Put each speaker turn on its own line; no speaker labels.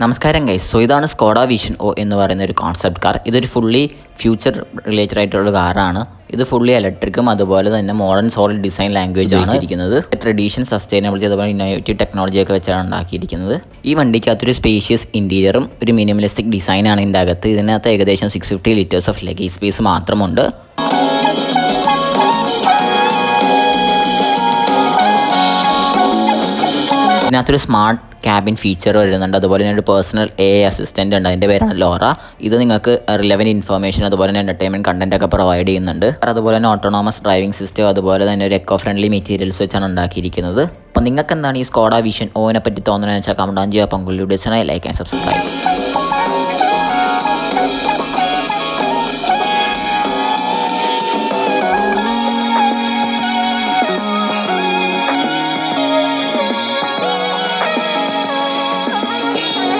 നമസ്കാരം guys. So ഇതാണ് Skoda vision ഓ എന്ന് പറയുന്ന ഒരു കോൺസെപ്റ്റ് കാർ. ഇതൊരു ഫുള്ളി ഫ്യൂച്ചർ റിലേറ്റഡ് ആയിട്ടുള്ള കാറാണ്. ഇത് ഫുള്ളി ഇലക്ട്രിക്കും അതുപോലെ തന്നെ മോഡേൺ സോളിഡ് ഡിസൈൻ ലാംഗ്വേജ് ആണ് ഇരിക്കുന്നത്. ട്രഡീഷൻ, സസ്റ്റൈനബിലിറ്റി അതുപോലെ ഇന്നോവേറ്റീവ് ടെക്നോളജിയൊക്കെ വെച്ചാണ് ഉണ്ടാക്കിയിരിക്കുന്നത്. ഈ വണ്ടിക്കകത്തൊരു സ്പേഷ്യസ് ഇൻറ്റീരിയറും ഒരു മിനിമലിസ്റ്റിക് ഡിസൈനാണ് ഇതിൻ്റെ അകത്ത്. ഇതിനകത്ത് ഏകദേശം 650 ലിറ്റേഴ്സ് ഓഫ് ലെഗേജ് സ്പേസ് മാത്രമുണ്ട്. ഇതിനകത്തൊരു സ്മാർട്ട് ക്യാബിൻ ഫീച്ചർ വരുന്നുണ്ട്. അതുപോലെ തന്നെ ഒരു പേഴ്സണൽ അസിസ്റ്റൻ്റ് ഉണ്ട്. അതിൻ്റെ പേരാണ് ലോറ. ഇത് നിങ്ങൾക്ക് റിലവൻറ്റ് ഇൻഫർമേഷൻ അതുപോലെ തന്നെ എൻ്റർടൈൻമെൻറ്റ് കണ്ടൻറ്റ് ഒക്കെ പ്രൊവൈഡ് ചെയ്യുന്നുണ്ട്. അതുപോലെ തന്നെ ഓട്ടോണോമസ് ഡ്രൈവിംഗ് സിസ്റ്റം അതുപോലെ തന്നെ ഒരു എക്കോ ഫ്രണ്ട്ലി മെറ്റീരിയൽസ് വെച്ചാണ് ഉണ്ടാക്കിയിരിക്കുന്നത്. അപ്പോൾ നിങ്ങൾക്ക് എന്താണ് ഈ സ്കോഡ വിഷൻ ഓനെ പറ്റി തോന്നുന്നതെന്ന് വെച്ചാൽ കമൻറ്റ് ചെയ്യുക. പങ്കുള്ളിയുടെ ലൈക്ക് ആൻഡ് സബ്സ്ക്രൈബ്.